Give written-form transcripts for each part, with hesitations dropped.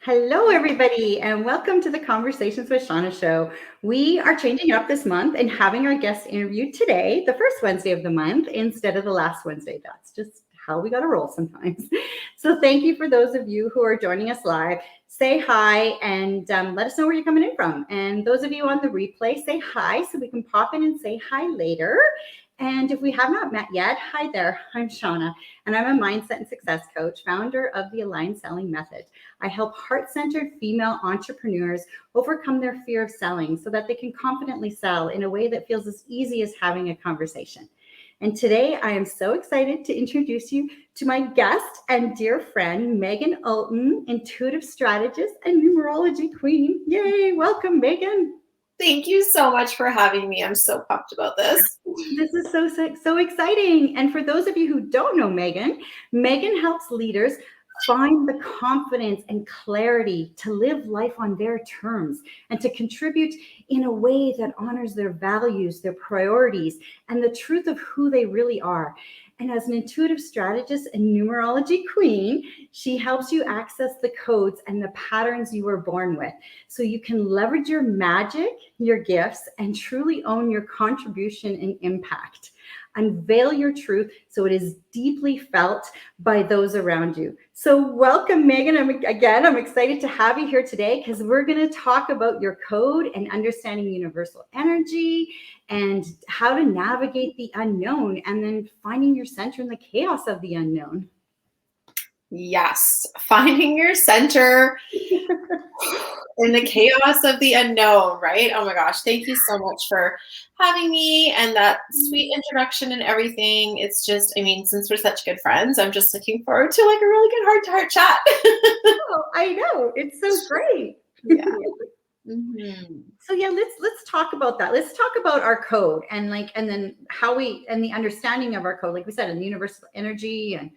Hello, everybody, and welcome to the Conversations with Shawna show. We are changing up this month and having our guest interviewed today, the first Wednesday of the month, instead of the last Wednesday. That's just how we got to roll sometimes. So thank you for those of you who are joining us live. Say hi and let us know where you're coming in from. And those of you on the replay, say hi so we can pop in and say hi later. And if we have not met yet, hi there, I'm Shawna, and I'm a mindset and success coach, founder of the Aligned Selling Method. I help heart-centered female entrepreneurs overcome their fear of selling so that they can confidently sell in a way that feels as easy as having a conversation. And today I am so excited to introduce you to my guest and dear friend, Meaghan Alton, intuitive strategist and numerology queen. Yay, welcome, Meaghan. Thank you so much for having me. I'm so pumped about this. This is so exciting. And for those of you who don't know Meaghan helps leaders find the confidence and clarity to live life on their terms and to contribute in a way that honors their values, their priorities, and the truth of who they really are. And as an intuitive strategist and numerology queen, she helps you access the codes and the patterns you were born with so you can leverage your magic, your gifts, and truly own your contribution and impact. Unveil your truth so it is deeply felt by those around you. So welcome, Meaghan. I'm excited to have you here today because we're going to talk about your code and understanding universal energy and how to navigate the unknown and then finding your center in the chaos of the unknown. Yes, finding your center in the chaos of the unknown, right? Oh my gosh, thank you so much for having me and that sweet introduction and everything. It's just, since we're such good friends, I'm just looking forward to like a really good heart-to-heart chat. Oh, I know. It's so great. Yeah. Mm-hmm. So yeah, let's talk about that. Let's talk about our code and then how we and the understanding of our code, like we said, and the universal energy and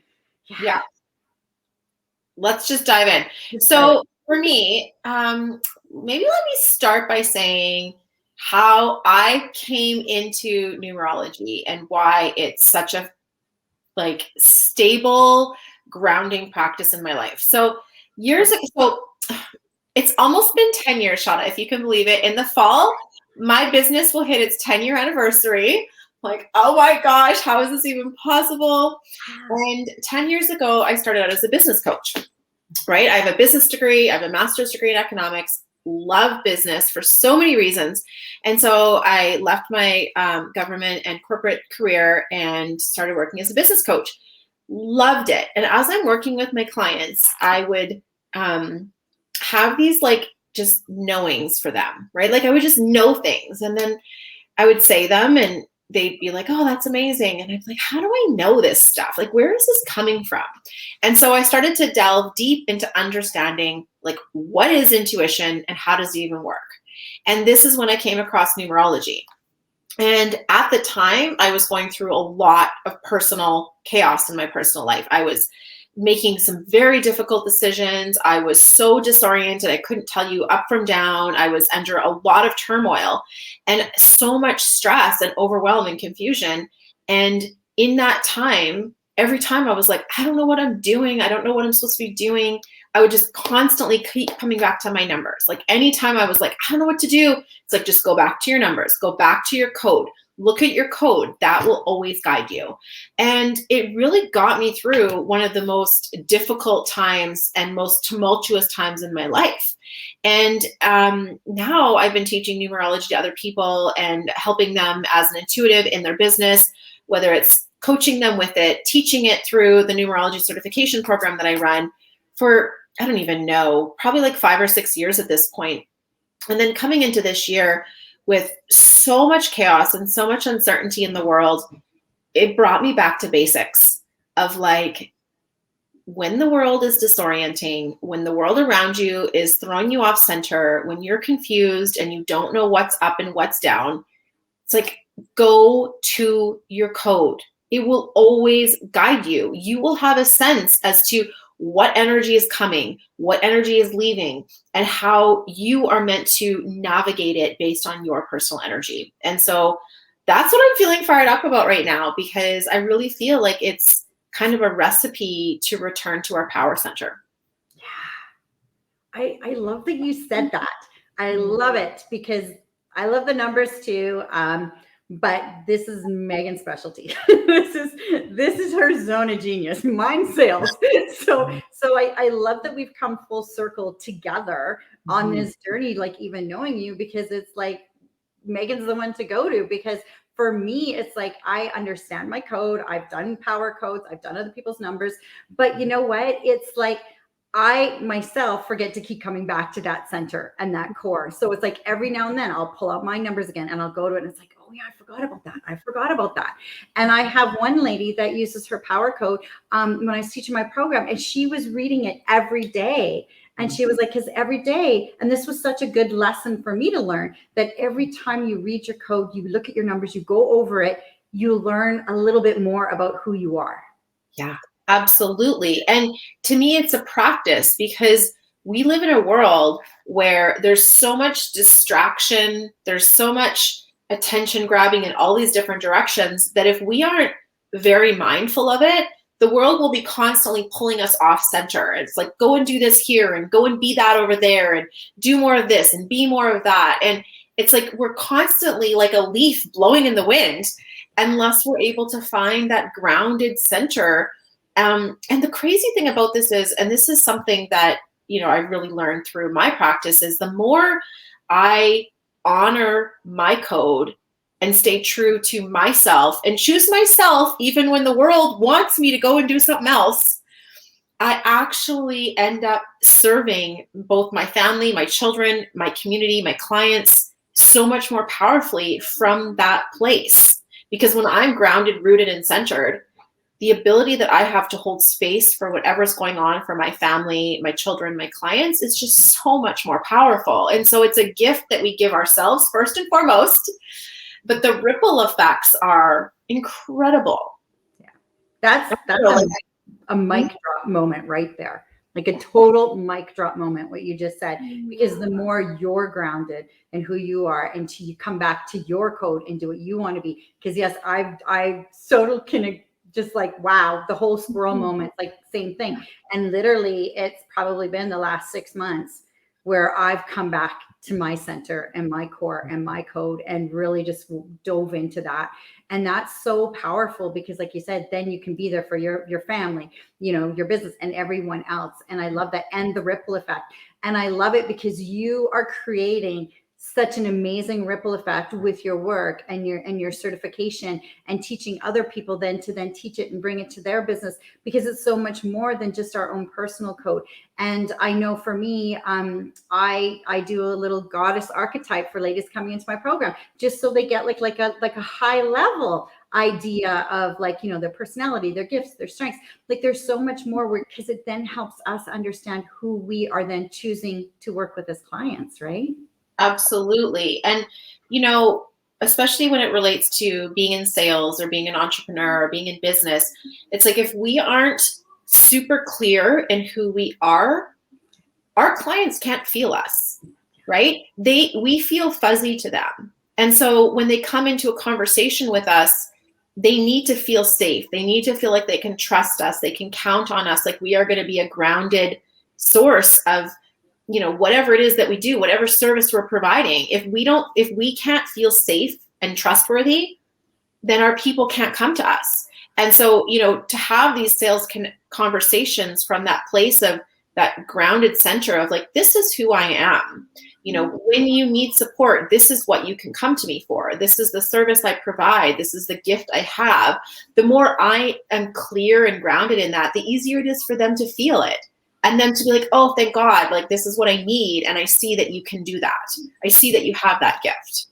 yeah. Let's just dive in. So for me, maybe let me start by saying how I came into numerology and why it's such a stable grounding practice in my life. So years ago, so it's almost been 10 years, Shawna, if you can believe it. In the fall, my business will hit its 10-year anniversary. Like, oh my gosh, how is this even possible? And 10 years ago, I started out as a business coach, right? I have a business degree. I have a master's degree in economics, love business for so many reasons. And so I left my government and corporate career and started working as a business coach. Loved it. And as I'm working with my clients, I would have these just knowings for them, right? Like I would just know things and then I would say them and they'd be like, oh, that's amazing. And I'd be like, how do I know this stuff? Like, where is this coming from? And so I started to delve deep into understanding like what is intuition and how does it even work? And this is when I came across numerology. And at the time, I was going through a lot of personal chaos in my personal life. I was making some very difficult decisions. I was so disoriented. I couldn't tell you up from down. I was under a lot of turmoil and so much stress and overwhelm and confusion. And in that time, every time I was like, I don't know what I'm doing. I don't know what I'm supposed to be doing. I would just constantly keep coming back to my numbers. Like anytime I was like, I don't know what to do. It's like, just go back to your numbers, go back to your code. Look at your code. That will always guide you. And it really got me through one of the most difficult times and most tumultuous times in my life. And now I've been teaching numerology to other people and helping them as an intuitive in their business, whether it's coaching them with it, teaching it through the numerology certification program that I run for, I don't even know, probably like 5 or 6 years at this point. And then coming into this year, with so much chaos and so much uncertainty in the world, it brought me back to basics of like, when the world is disorienting, when the world around you is throwing you off center, when you're confused and you don't know what's up and what's down, it's like, go to your code. It will always guide you. You will have a sense as to what energy is coming, what energy is leaving, and how you are meant to navigate it based on your personal energy. And so that's what I'm feeling fired up about right now, because I really feel like it's kind of a recipe to return to our power center. Yeah. I love that you said that. I love it because I love the numbers too. But this is Meaghan's specialty. this is her zone of genius. Mine sales. So I love that we've come full circle together on this journey, like even knowing you, because it's like Meaghan's the one to go to, because for me, it's like, I understand my code. I've done power codes. I've done other people's numbers, but you know what? It's like, I myself forget to keep coming back to that center and that core. So it's like every now and then I'll pull out my numbers again and I'll go to it. And it's like, oh yeah, I forgot about that. I forgot about that. And I have one lady that uses her power code when I was teaching my program, and she was reading it every day. And she was like, because every day, and this was such a good lesson for me to learn, that every time you read your code, you look at your numbers, you go over it, you learn a little bit more about who you are. Yeah, absolutely. And to me, it's a practice, because we live in a world where there's so much distraction, there's so much attention grabbing in all these different directions, that if we aren't very mindful of it, the world will be constantly pulling us off center. It's like, go and do this here and go and be that over there and do more of this and be more of that. And it's like we're constantly like a leaf blowing in the wind, unless we're able to find that grounded center. And the crazy thing about this is, and this is something that, I really learned through my practice, is the more I honor my code and stay true to myself and choose myself, even when the world wants me to go and do something else, I actually end up serving both my family, my children, my community, my clients so much more powerfully from that place. Because when I'm grounded, rooted, and centered, the ability that I have to hold space for whatever's going on for my family, my children, my clients is just so much more powerful. And so it's a gift that we give ourselves first and foremost, but the ripple effects are incredible. Yeah, that's a mic drop moment right there. Like a total mic drop moment, what you just said, because the more you're grounded in who you are, and you come back to your code and do what you want to be. Because yes, I so can just like, wow, the whole squirrel moment, like same thing. And literally it's probably been the last 6 months where I've come back to my center and my core and my code and really just dove into that. And that's so powerful, because like you said, then you can be there for your family, your business and everyone else. And I love that. And the ripple effect. And I love it because you are creating such an amazing ripple effect with your work and your certification, and teaching other people then to teach it and bring it to their business, because it's so much more than just our own personal code. And I know for me, I do a little goddess archetype for ladies coming into my program, just so they get like a high level idea of like, their personality, their gifts, their strengths. Like there's so much more work, because it then helps us understand who we are then choosing to work with as clients, right? Absolutely. And, especially when it relates to being in sales or being an entrepreneur or being in business, it's like, if we aren't super clear in who we are, our clients can't feel us, right? We feel fuzzy to them. And so when they come into a conversation with us, they need to feel safe. They need to feel like they can trust us. They can count on us. Like we are going to be a grounded source of, whatever it is that we do, whatever service we're providing. If we can't feel safe and trustworthy, then our people can't come to us. And so, to have these sales conversations from that place of that grounded center of like, this is who I am. When you need support, this is what you can come to me for. This is the service I provide. This is the gift I have. The more I am clear and grounded in that, the easier it is for them to feel it. And then to be like, oh, thank God, like this is what I need. And I see that you can do that. I see that you have that gift.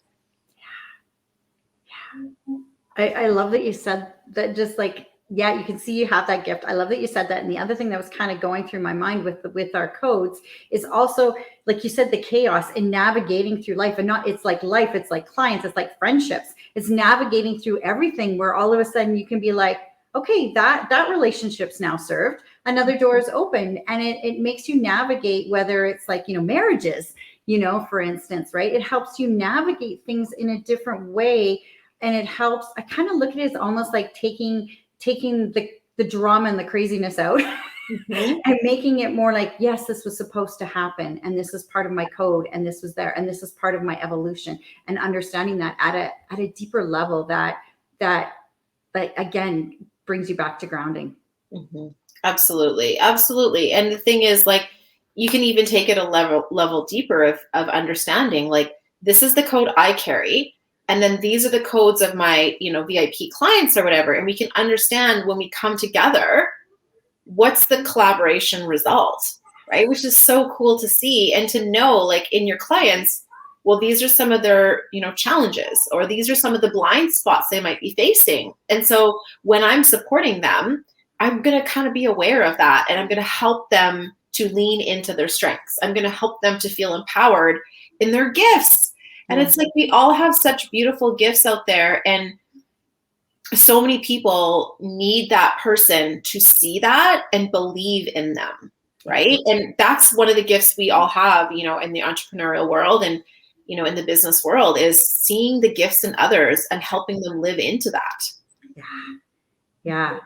Yeah. I love that you said that, just like, yeah, you can see you have that gift. I love that you said that. And the other thing that was kind of going through my mind with our codes is also, like you said, the chaos in navigating through life. And it's like life, it's like clients, it's like friendships. It's navigating through everything, where all of a sudden you can be like, okay, that relationship's now served. Another door is open, and it makes you navigate, whether it's like, marriages, for instance, right? It helps you navigate things in a different way. And it helps, I kind of look at it as almost like taking the drama and the craziness out Mhm. and making it more like, yes, this was supposed to happen, and this is part of my code, and this was there, and this is part of my evolution, and understanding that at a deeper level that again brings you back to grounding. Mhm. Absolutely. Absolutely. And the thing is, like, you can even take it a level deeper of understanding, like, this is the code I carry. And then these are the codes of my, VIP clients or whatever. And we can understand when we come together, what's the collaboration result, right? Which is so cool to see and to know, like, in your clients, well, these are some of their, challenges, or these are some of the blind spots they might be facing. And so when I'm supporting them, I'm going to kind of be aware of that, and I'm going to help them to lean into their strengths. I'm going to help them to feel empowered in their gifts. And Yeah. it's like, we all have such beautiful gifts out there, and so many people need that person to see that and believe in them, right? And that's one of the gifts we all have, in the entrepreneurial world and, in the business world, is seeing the gifts in others and helping them live into that. Yeah. Yeah.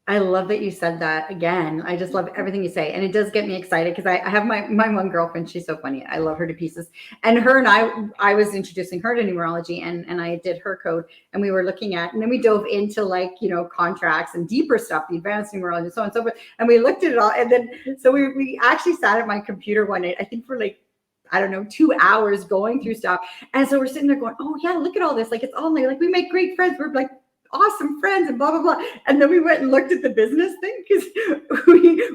I love that you said that again. I just love everything you say. And it does get me excited because I have my one girlfriend. She's so funny. I love her to pieces. And her and I was introducing her to numerology, and I did her code, and we were looking at, and then we dove into, like, contracts and deeper stuff, the advanced numerology and so on and so forth. And we looked at it all. And then, so we actually sat at my computer one night, I think for like, I don't know, 2 hours going through stuff. And so we're sitting there going, oh yeah, look at all this. Like, it's all like we make great friends. We're like awesome friends and blah blah blah. And then we went and looked at the business thing, because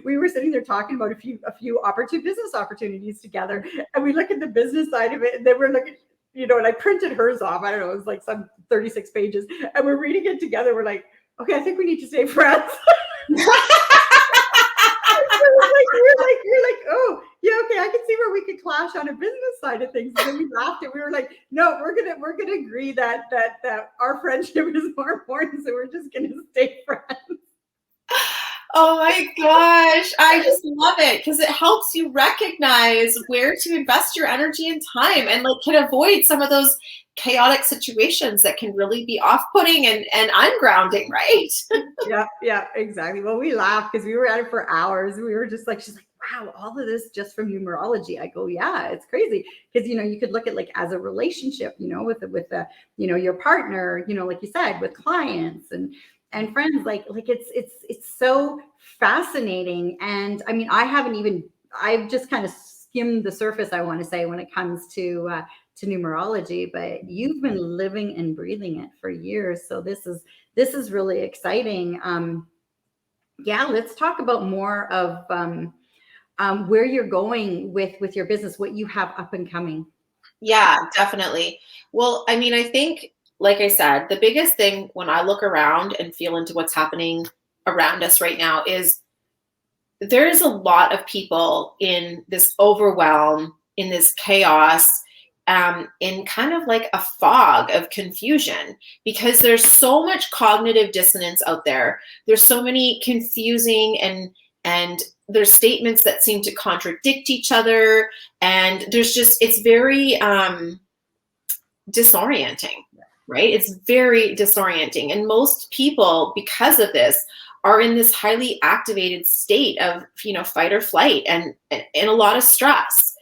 we were sitting there talking about a few business opportunities together, and we look at the business side of it, and then we're looking, and I printed hers off. I don't know, it was like some 36 pages, and we're reading it together. We're like, okay, I think we need to stay friends. we're like, oh yeah, okay, I can see where we could clash on a business side of things. And then we laughed, and we were like, no, we're gonna agree that our friendship is more important, so we're just gonna stay friends. Oh my gosh, I just love it, because it helps you recognize where to invest your energy and time, and, like, can avoid some of those chaotic situations that can really be off-putting and ungrounding, right? Yeah, exactly. Well, we laughed because we were at it for hours. We were just like, she's like, wow, all of this just from numerology. I go, yeah, it's crazy. Because, you could look at, like, as a relationship, with your partner, like you said, with clients and friends, like it's so fascinating. And I mean, I've just kind of skimmed the surface, I want to say, when it comes to numerology, but you've been living and breathing it for years. So this is really exciting. Yeah, let's talk about more of where you're going with your business, what you have up and coming. Yeah, definitely. Well, I mean, I think, like I said, the biggest thing when I look around and feel into what's happening around us right now is there is a lot of people in this overwhelm, in this chaos, in kind of like a fog of confusion, because there's so much cognitive dissonance out there. There's so many confusing and there's statements that seem to contradict each other, and it's very disorienting, right? It's very disorienting. And most people, because of this, are in this highly activated state of, fight or flight, and a lot of stress.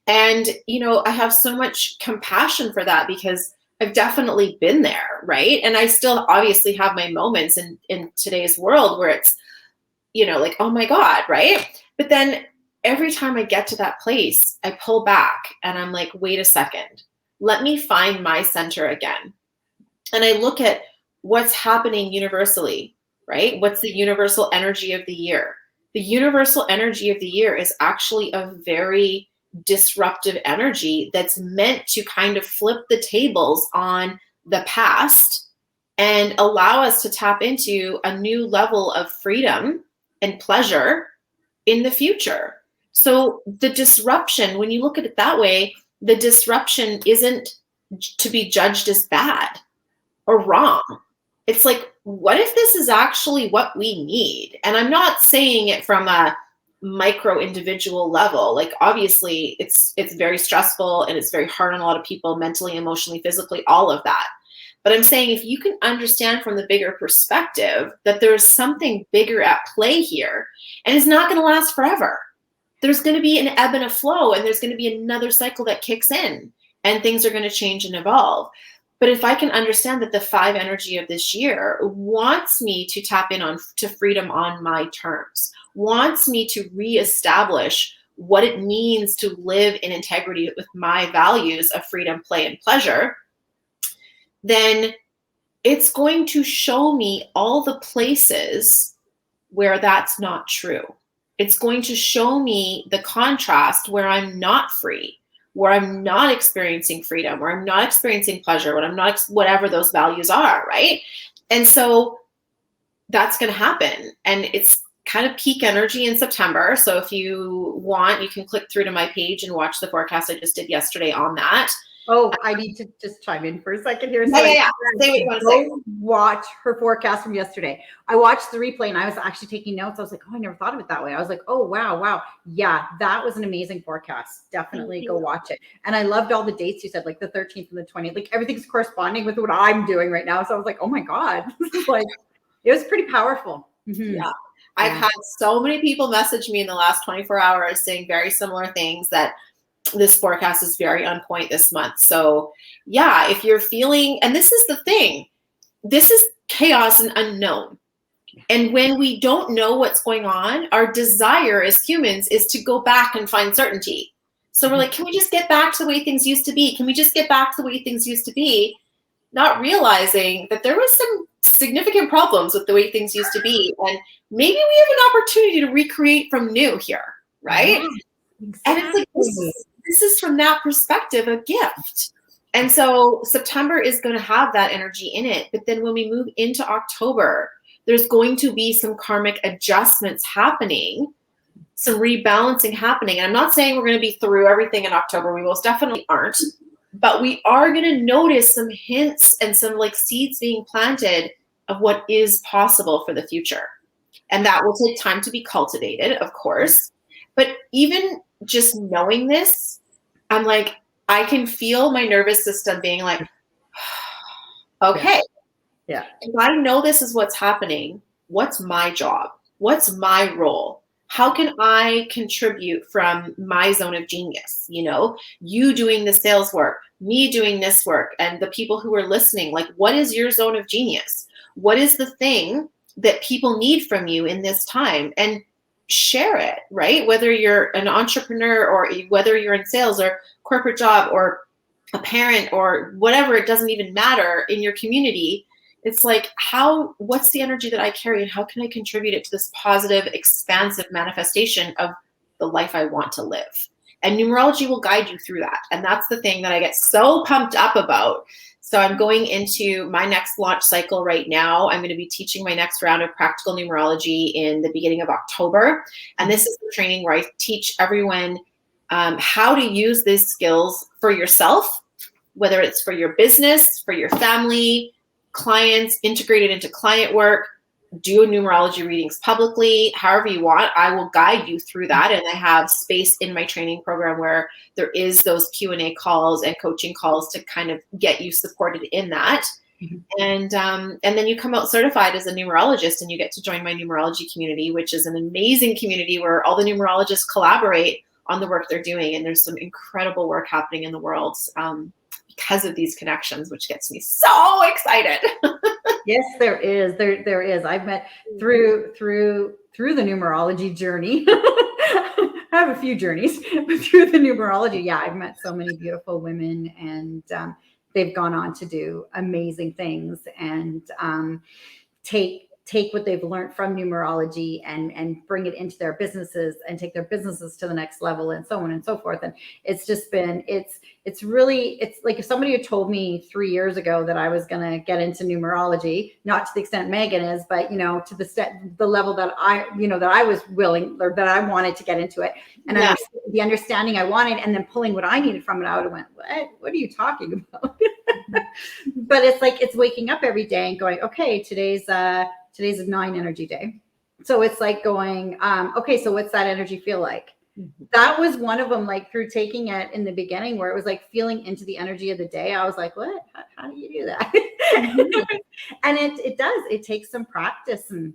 And, I have so much compassion for that, because I've definitely been there, right? And I still obviously have my moments in today's world where it's, like, oh my God, right? But then every time I get to that place, I pull back and I'm like, wait a second, let me find my center again. And I look at what's happening universally, right? What's the universal energy of the year? The universal energy of the year is actually a very disruptive energy that's meant to kind of flip the tables on the past and allow us to tap into a new level of freedom and pleasure in the future. So the disruption, when you look at it that way, the disruption isn't to be judged as bad or wrong. It's like, what if this is actually what we need? And I'm not saying it from a micro individual level. Like, obviously it's very stressful and it's very hard on a lot of people, mentally, emotionally, physically, all of that. But I'm saying if you can understand from the bigger perspective that there's something bigger at play here, and it's not going to last forever. There's going to be an ebb and a flow, and there's going to be another cycle that kicks in, and things are going to change and evolve. But if I can understand that the 5 energy of this year wants me to tap in to freedom on my terms, wants me to reestablish what it means to live in integrity with my values of freedom, play, and pleasure, then it's going to show me all the places where that's not true. It's going to show me the contrast where I'm not free, where I'm not experiencing freedom, where I'm not experiencing pleasure, when I'm not, whatever those values are, right? And so that's going to happen. And it's kind of peak energy in September. So if you want, you can click through to my page and watch the forecast I just did yesterday on that. Oh, I need to just chime in for a second here. So yeah. Say what you want to say. Watch her forecast from yesterday. I watched the replay and I was actually taking notes. I was like, oh, I never thought of it that way. I was like, oh, wow. Yeah, that was an amazing forecast. Definitely go watch it. And I loved all the dates you said, like the 13th and the 20th. Like everything's corresponding with what I'm doing right now. So I was like, oh my God. Like, it was pretty powerful. Mm-hmm. Yeah. I've had so many people message me in the last 24 hours saying very similar things, that this forecast is very on point this month. So yeah, if you're feeling, and this is the thing, this is chaos and unknown. And when we don't know what's going on, our desire as humans is to go back and find certainty. So we're like, can we just get back to the way things used to be? Can we just get back to the way things used to be? Not realizing that there was some significant problems with the way things used to be. And maybe we have an opportunity to recreate from new here, right? Yeah, exactly. And it's like, this is from that perspective a gift. And so September is going to have that energy in it. But then when we move into October, there's going to be some karmic adjustments happening, some rebalancing happening. And I'm not saying we're going to be through everything in October. We most definitely aren't. But we are going to notice some hints and some like seeds being planted of what is possible for the future. And that will take time to be cultivated, of course. But even just knowing this, I'm like, I can feel my nervous system being like, okay. Yeah. If I know this is what's happening, what's my job? What's my role? How can I contribute from my zone of genius? You know, you doing the sales work, me doing this work, and the people who are listening, like, what is your zone of genius? What is the thing that people need from you in this time? And share it, right? Whether you're an entrepreneur or whether you're in sales or corporate job or a parent or whatever, it doesn't even matter in your community. It's like, what's the energy that I carry and how can I contribute it to this positive, expansive manifestation of the life I want to live? And numerology will guide you through that. And that's the thing that I get so pumped up about. So I'm going into my next launch cycle right now. I'm going to be teaching my next round of practical numerology in the beginning of October. And this is the training where I teach everyone how to use these skills for yourself, whether it's for your business, for your family, clients, integrated into client work, do numerology readings publicly, however you want. I will guide you through that. And I have space in my training program where there is those Q&A calls and coaching calls to kind of get you supported in that. Mm-hmm. And then you come out certified as a numerologist and you get to join my numerology community, which is an amazing community where all the numerologists collaborate on the work they're doing. And there's some incredible work happening in the world because of these connections, which gets me so excited. Yes, there is. There is. I've met through the numerology journey. I have a few journeys, but through the numerology, yeah, I've met so many beautiful women, and they've gone on to do amazing things and take what they've learned from numerology and bring it into their businesses and take their businesses to the next level and so on and so forth. And it's just been, it's like if somebody had told me 3 years ago that I was going to get into numerology, not to the extent Meaghan is, but, you know, to the level that I was willing, or that I wanted to get into it. And yeah. The understanding I wanted, and then pulling what I needed from it, I would have went, what are you talking about? But it's like, it's waking up every day and going, okay, today's a 9 energy day. So it's like going, okay, so what's that energy feel like? That was one of them, like through taking it in the beginning, where it was like feeling into the energy of the day. I was like, what? How do you do that? And it does. It takes some practice. And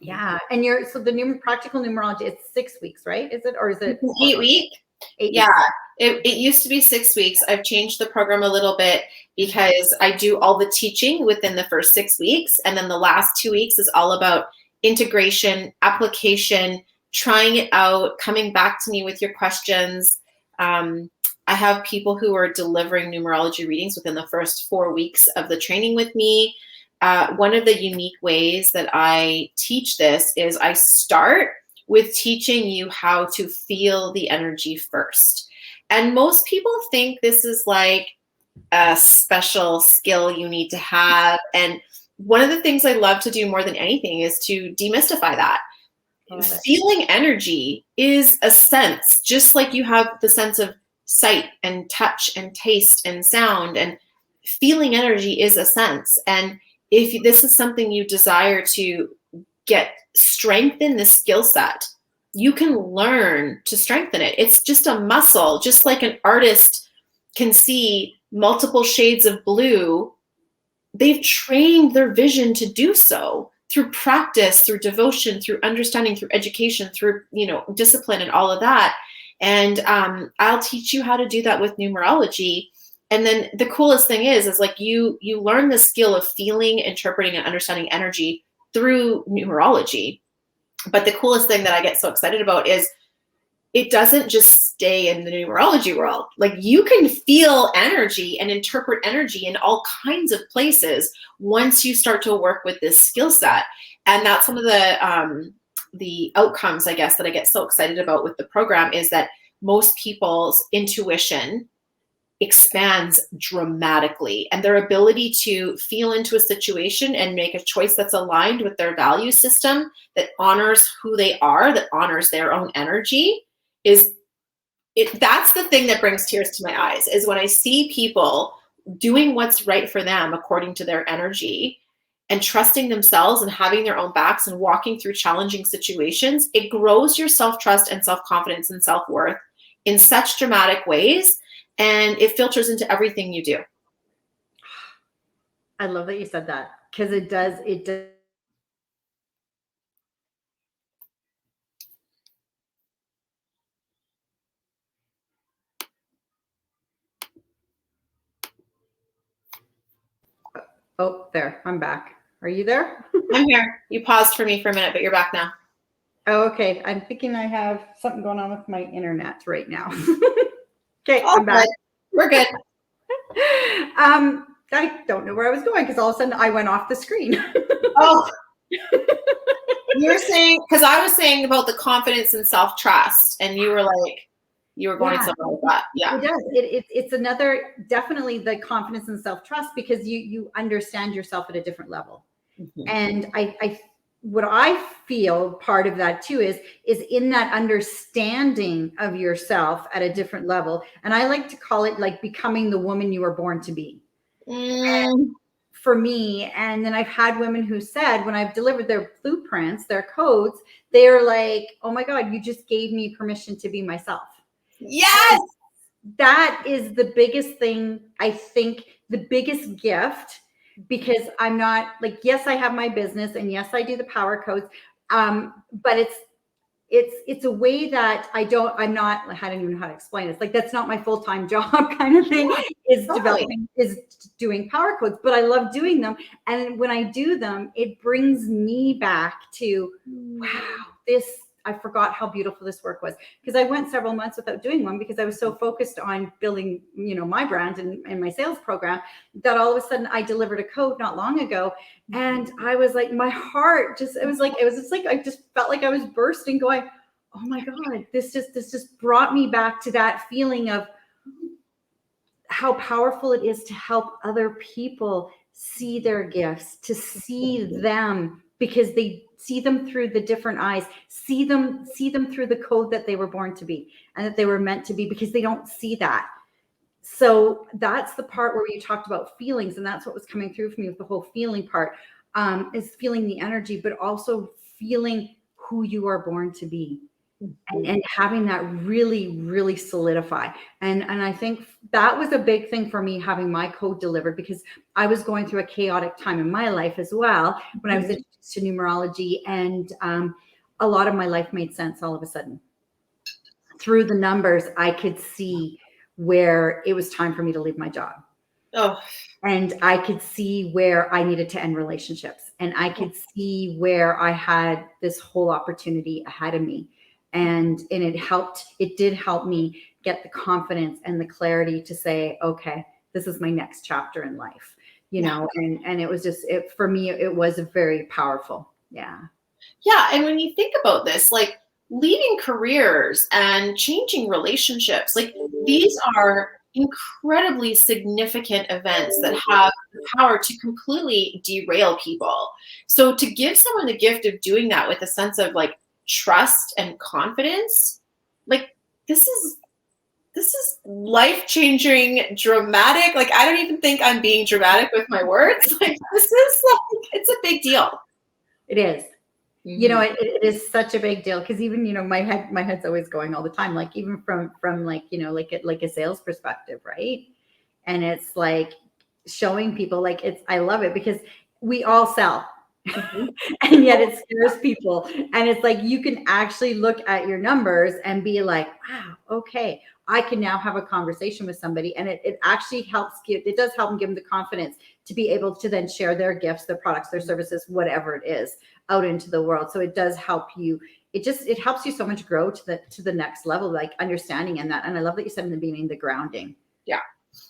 yeah. And so the practical numerology, it's 6 weeks, right? Is it, or is it 8 week? 8 weeks? Yeah, it used to be 6 weeks. I've changed the program a little bit because I do all the teaching within the first 6 weeks. And then the last 2 weeks is all about integration, application, trying it out, coming back to me with your questions. I have people who are delivering numerology readings within the first 4 weeks of the training with me. One of the unique ways that I teach this is I start with teaching you how to feel the energy first. And most people think this is like a special skill you need to have. And one of the things I love to do more than anything is to demystify that. Feeling energy is a sense, just like you have the sense of sight and touch and taste and sound, and feeling energy is a sense. And if this is something you desire to strengthen the skill set, you can learn to strengthen it. It's just a muscle, just like an artist can see multiple shades of blue. They've trained their vision to do so through practice, through devotion, through understanding, through education, through, discipline and all of that. And I'll teach you how to do that with numerology. And then the coolest thing is like you learn the skill of feeling, interpreting, and understanding energy through numerology. But the coolest thing that I get so excited about is it doesn't just stay in the numerology world. Like you can feel energy and interpret energy in all kinds of places once you start to work with this skill set. And that's one of the outcomes, I guess, that I get so excited about with the program is that most people's intuition expands dramatically, and their ability to feel into a situation and make a choice that's aligned with their value system, that honors who they are, that honors their own energy, that's the thing that brings tears to my eyes, is when I see people doing what's right for them according to their energy and trusting themselves and having their own backs and walking through challenging situations. It grows your self-trust and self-confidence and self-worth in such dramatic ways, and it filters into everything you do. I love that you said that, because it does. Oh, there, I'm back. Are you there? I'm here. You paused for me for a minute, but you're back now. Oh, okay. I'm thinking I have something going on with my internet right now. Okay, I'm back. We're good. I don't know where I was going because all of a sudden I went off the screen. Oh, you're saying, because I was saying about the confidence and self-trust, and you were like, you were going somewhere with that. Yeah, it does. It's another, definitely the confidence and self-trust, because you understand yourself at a different level. Mm-hmm. And what I feel part of that too is in that understanding of yourself at a different level. And I like to call it like becoming the woman you were born to be. And for me, and then I've had women who said, when I've delivered their blueprints, their codes, they're like, oh my God, you just gave me permission to be myself. Yes. And that is the biggest thing, I think, the biggest gift. Because I'm not like, yes, I have my business, and yes, I do the power codes. But it's a way that I don't even know how to explain it. It's like, that's not my full-time job kind of thing, is doing power codes, but I love doing them. And when I do them, it brings me back to, wow, I forgot how beautiful this work was, because I went several months without doing one because I was so focused on building, my brand and my sales program, that all of a sudden I delivered a code not long ago. And I was like, my heart just I just felt like I was bursting, going, oh my God, this just brought me back to that feeling of how powerful it is to help other people see their gifts, to see them, because they see them through the different eyes, see them through the code that they were born to be and that they were meant to be, because they don't see that. So that's the part where you talked about feelings, and that's what was coming through for me with the whole feeling part, is feeling the energy, but also feeling who you are born to be. and having that really, really solidify. And I think that was a big thing for me, having my code delivered, because I was going through a chaotic time in my life as well when I was introduced to numerology, and a lot of my life made sense all of a sudden. Through the numbers, I could see where it was time for me to leave my job. Oh, And I could see where I needed to end relationships. And I could see where I had this whole opportunity ahead of me. And it did help me get the confidence and the clarity to say, okay, this is my next chapter in life, and it was just, for me, it was very powerful. Yeah. yeah. And when you think about this, like leaving careers and changing relationships, like these are incredibly significant events that have the power to completely derail people. So to give someone the gift of doing that with a sense of like trust and confidence, like this is life-changing, dramatic. Like I don't even think I'm being dramatic with my words. Like this is like, it's a big deal. It is. It is such a big deal, because even, my head's always going all the time, like even from like, like a sales perspective, right? And it's like showing people, like, I love it because we all sell. And yet it scares people. And it's like, you can actually look at your numbers and be like, wow, okay, I can now have a conversation with somebody. And it actually does help them, give them the confidence to be able to then share their gifts, their products, their services, whatever it is, out into the world. So it does help you. It helps you so much grow to the next level, like understanding. And I love that you said in the beginning, the grounding. Yeah.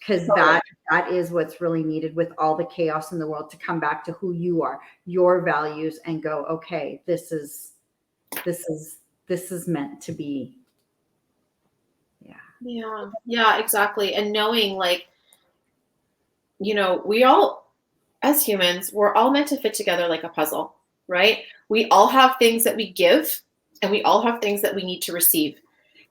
Because that is what's really needed with all the chaos in the world, to come back to who you are, your values, and go, okay, this is meant to be. Yeah, exactly. And knowing, like, we all, as humans, we're all meant to fit together like a puzzle, right? We all have things that we give, and we all have things that we need to receive.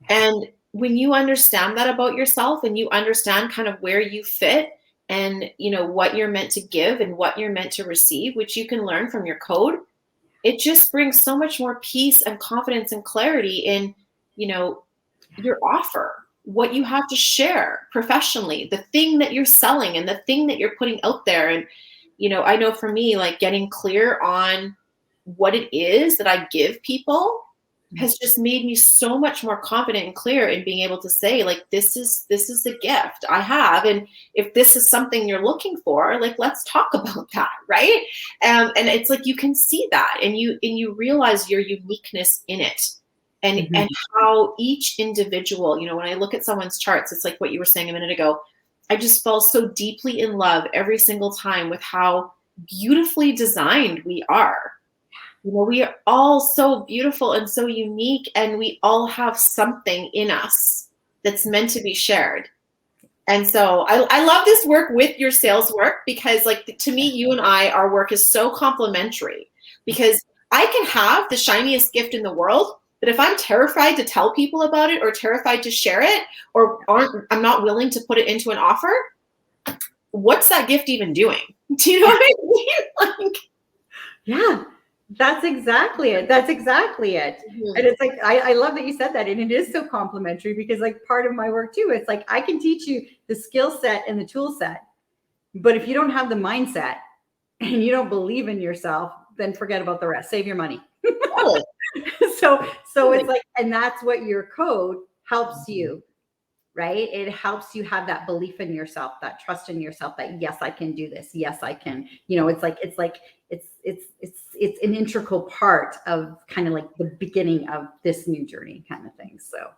And when you understand that about yourself, and you understand kind of where you fit, and what you're meant to give and what you're meant to receive, which you can learn from your code, it just brings so much more peace and confidence and clarity in your offer, what you have to share professionally, the thing that you're selling and the thing that you're putting out there. And I know for me, like getting clear on what it is that I give people has just made me so much more confident and clear in being able to say, like, this is the gift I have, and if this is something you're looking for, like, let's talk about that, right? And it's like you can see that, and you realize your uniqueness in it, and and how each individual, when I look at someone's charts, it's like what you were saying a minute ago. I just fall so deeply in love every single time with how beautifully designed we are. We are all so beautiful and so unique, and we all have something in us that's meant to be shared. And so I love this work with your sales work, because like to me, you and our work is so complementary, because I can have the shiniest gift in the world, but if I'm terrified to tell people about it, or terrified to share it, or I'm not willing to put it into an offer, what's that gift even doing? Do you know what I mean? Like, yeah. That's exactly it. And it's like, I love that you said that. And it is so complimentary, because like part of my work too, it's like, I can teach you the skill set and the tool set, but if you don't have the mindset and you don't believe in yourself, then forget about the rest. Save your money. So it's like, and that's what your code helps you, right? It helps you have that belief in yourself, that trust in yourself, that yes, I can do this. Yes, I can. It's an integral part of kind of like the beginning of this new journey kind of thing. So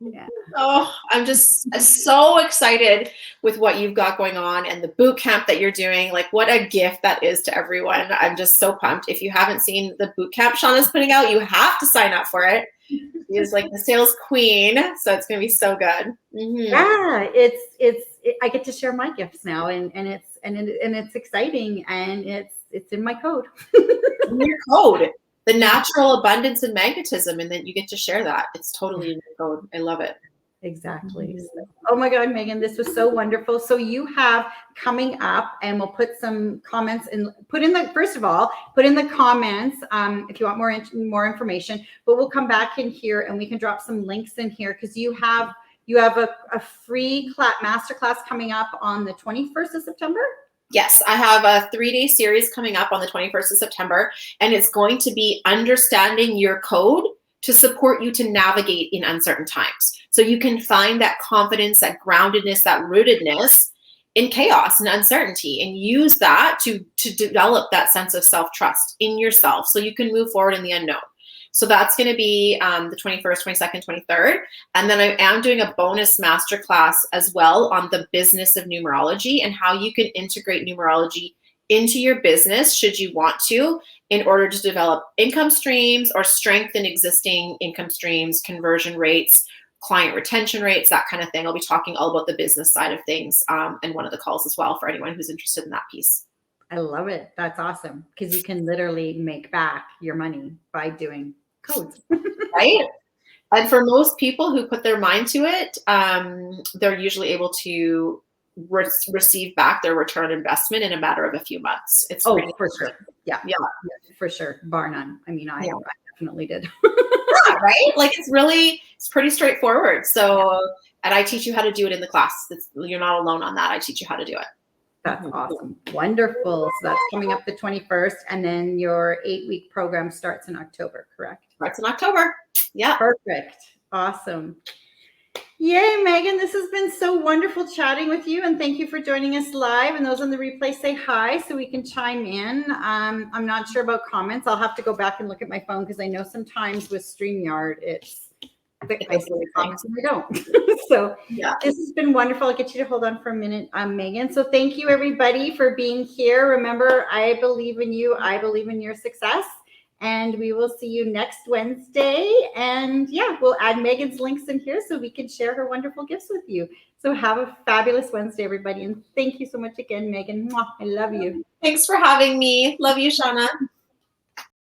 yeah. Oh, I'm just so excited with what you've got going on, and the boot camp that you're doing. Like, what a gift that is to everyone. I'm just so pumped. If you haven't seen the boot camp Shawna's putting out, you have to sign up for it. She is like the sales queen, so it's gonna be so good. Yeah, I get to share my gifts now, and it's exciting, and it's in my code. In your code, the natural abundance and magnetism, and then you get to share that. It's totally in your code. I love it. Exactly. Oh my God, Meaghan, this was so wonderful. So you have coming up, and we'll put some comments in, first of all, put in the comments if you want more information, but we'll come back in here and we can drop some links in here, because you have a free masterclass coming up on the 21st of September. Yes, I have a 3-day series coming up on the 21st of September, and it's going to be understanding your code to support you to navigate in uncertain times. So you can find that confidence, that groundedness, that rootedness in chaos and uncertainty, and use that to develop that sense of self-trust in yourself so you can move forward in the unknown. So that's going to be the 21st, 22nd, 23rd. And then I am doing a bonus masterclass as well on the business of numerology and how you can integrate numerology into your business should you want to, in order to develop income streams or strengthen existing income streams, conversion rates, client retention rates, that kind of thing. I'll be talking all about the business side of things in one of the calls as well for anyone who's interested in that piece. I love it. That's awesome, because you can literally make back your money by doing codes. Right? And for most people who put their mind to it, they're usually able to receive back their return investment in a matter of a few months. It's for sure. Yeah, for sure. Bar none. I mean, I definitely did. Yeah, right? Like it's pretty straightforward. So, and I teach you how to do it in the class. You're not alone on that. I teach you how to do it. That's awesome. Wonderful. So that's coming up the 21st, and then your 8-week program starts in October, correct? Starts in October. Yeah. Perfect. Awesome. Yay, Meaghan, this has been so wonderful chatting with you, and thank you for joining us live. And those on the replay, say hi so we can chime in. I'm not sure about comments. I'll have to go back and look at my phone, because I know sometimes with StreamYard, I see the comments and I don't. So this has been wonderful. I'll get you to hold on for a minute, Meaghan. So thank you, everybody, for being here. Remember, I believe in you. I believe in your success. And we will see you next Wednesday. And we'll add Meaghan's links in here so we can share her wonderful gifts with you. So have a fabulous Wednesday, everybody. And thank you so much again, Meaghan. Mwah, I love you. Thanks for having me. Love you, Shawna.